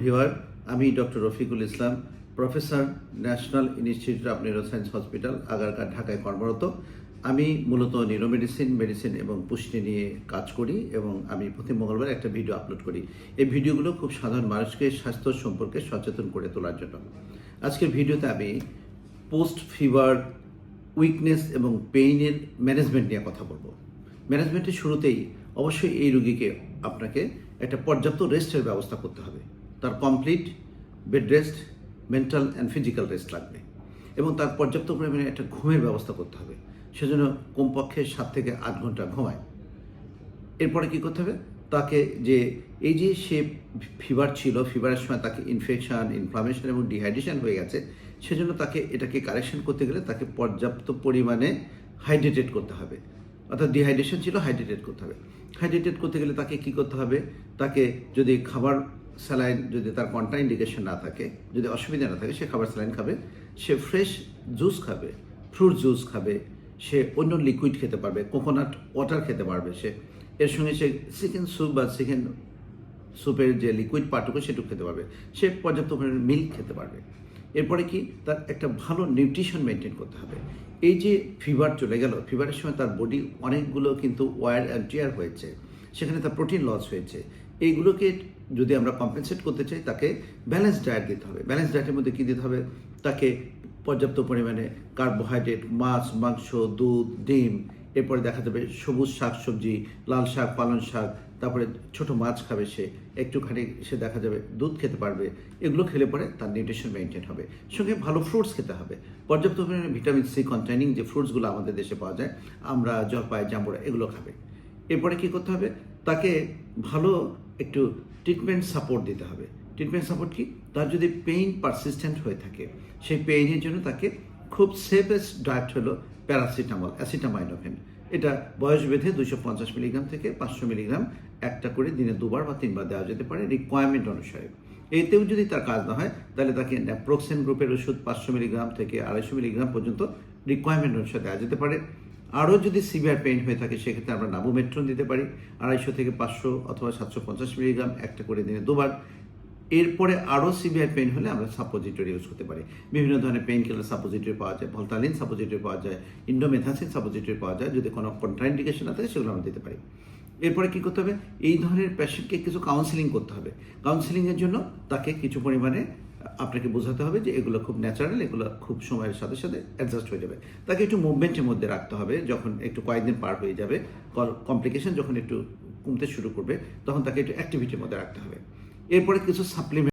Viewer, আমি doctor Rafiqul Islam, professor, national institute of neuroscience hospital, Agarkar, ঢাকায় কর্মরত। আমি মূলত নিউরোমেডিসিন, মেডিসিন এবং পুষ্টি নিয়ে কাজ করি এবং আমি প্রতি মঙ্গলবার একটা ভিডিও আপলোড করি। এই ভিডিওগুলো খুব সাধারণ মানুষকে স্বাস্থ্য সম্পর্কে সচেতন করে তোলার জন্য। আজকের ভিডিওতে আমি পোস্ট ফিভার, উইকনেস এবং পেইনের ম্যানেজমেন্ট নিয়ে কথা বলবো। ম্যানেজমেন্টের শুরুতেই অবশ্যই এই রোগীকে আপনাকে একটা পর্যাপ্ত রেস্টের ব্যবস্থা করতে হবে। তার complete bed rest, mental and physical rest লাগবে এবং তার পর্যাপ্ত পরিমাণে একটা ঘুমের ব্যবস্থা করতে হবে। সেজন্য কমপক্ষে 7 থেকে 8 ঘন্টা ঘুমায়। এরপরে কি করতে হবে, তাকে যে এই যে সে ফিভার ছিল, ফিভারের সময় তাকে ইনফেকশন, ইনফ্লামেশন এবং ডিহাইড্রেশন হয়ে গেছে, সেজন্য তাকে এটাকে কারেকশন করতে গেলে তাকে পর্যাপ্ত পরিমাণে হাইড্রেটেড করতে হবে। অর্থাৎ ডিহাইড্রেশন ছিল, হাইড্রেটেড করতে হবে। হাইড্রেটেড করতে গেলে তাকে কি করতে হবে, তাকে যদি খাবার স্যালাইন, যদি তার কন্ট্রা ইন্ডিকেশন না থাকে, যদি অসুবিধা না থাকে, সে খাবার স্যালাইন খাবে, সে ফ্রেশ জুস খাবে, ফ্রুট জুস খাবে, সে অন্য লিকুইড খেতে পারবে, কোকোনাট ওয়াটার খেতে পারবে, সে এর সঙ্গে সে চিকেন স্যুপ বা চিকেন স্যুপের যে লিকুইড পার্টুকু সেটুকু খেতে পারবে, সে পর্যাপ্ত পরিমাণে মিল্ক খেতে পারবে। এরপরে কি, তার একটা ভালো নিউট্রিশন মেনটেন করতে হবে। এই যে ফিভার চলে গেল, ফিভারের সময় তার বডি অনেকগুলো কিন্তু ওয়ার অ্যান্ড টিয়ার হয়েছে, সেখানে তার প্রোটিন লস হয়েছে। এইগুলোকে যদি আমরা কম্পেনসেট করতে চাই, তাকে ব্যালেন্স ডায়েট দিতে হবে। ব্যালেন্স ডায়েটের মধ্যে কী দিতে হবে, তাকে পর্যাপ্ত পরিমাণে কার্বোহাইড্রেট, মাছ, মাংস, দুধ, ডিম, এরপরে দেখা যাবে সবুজ শাক সবজি, লাল শাক, পালং শাক, তারপরে ছোট মাছ খাবে, সে একটুখানি সে দেখা যাবে দুধ খেতে পারবে। এগুলো খেলে পরে তার নিউট্রিশন মেনটেন হবে। সঙ্গে ভালো ফ্রুটস খেতে হবে, পর্যাপ্ত পরিমাণে ভিটামিন সি কন্টেইনিং যে ফ্রুটসগুলো আমাদের দেশে পাওয়া যায়, আমরা, জলপাই, জাম্বুরা, এগুলো খাবে। এরপরে কি করতে হবে, তাকে ভালো একটু ট্রিটমেন্ট সাপোর্ট দিতে হবে। ট্রিটমেন্ট সাপোর্ট কি, তার যদি পেইন পারসিস্টেন্ট হয়ে থাকে, সেই পেইনের জন্য তাকে খুব সেফেস্ট ডায়েট হলো প্যারাসিটামল, অ্যাসিটামাইনোফেন। এটা বয়স বেঁধে 250 মিলিগ্রাম থেকে 500 মিলিগ্রাম একটা করে দিনে 2বার বা 3বার দেওয়া যেতে পারে রিকোয়ারমেন্ট অনুসারে। এতেও যদি তার কাজ না হয়, তাহলে তাকে ন্যাপ্রোক্সেন গ্রুপের ওষুধ 500 মিলিগ্রাম থেকে 250 মিলিগ্রাম পর্যন্ত রিকোয়ারমেন্ট অনুসারে দেওয়া যেতে পারে। আরও যদি সিভিয়ার পেইন হয়ে থাকে, সেক্ষেত্রে আমরা নাবুমেট্রন দিতে পারি 250 থেকে 500 অথবা 750 মিলিগ্রাম একটা করে দিনে 2বার। এরপরে আরও সিভিয়ার পেইন হলে আমরা সাপোজিটরি ইউজ করতে পারি। বিভিন্ন ধরনের পেইন কিলার সাপোজিটরি পাওয়া যায়, ভলতালিন সাপোজিটরি পাওয়া যায়, ইন্ডোমেথাসিন সাপোজিটরি পাওয়া যায়। যদি কোনো কন্ট্রাইন্ডিকেশন না থাকে, সেগুলো আমরা দিতে পারি। এরপরে কী করতে হবে, এই ধরনের পেশেন্টকে কিছু কাউন্সিলিং করতে হবে। কাউন্সিলিংয়ের জন্য তাকে কিছু পরিমাণে আপনাকে বোঝাতে হবে যে এগুলো খুব ন্যাচারাল, এগুলো খুব সময়ের সাথে সাথে অ্যাডজাস্ট হয়ে যাবে। তাকে একটু মুভমেন্টের মধ্যে রাখতে হবে। যখন একটু কয়েকদিন পার হয়ে যাবে, কমপ্লিকেশন যখন একটু কমতে শুরু করবে, তখন তাকে একটু অ্যাক্টিভিটির মধ্যে রাখতে হবে। এরপরে কিছু সাপ্লিমেন্ট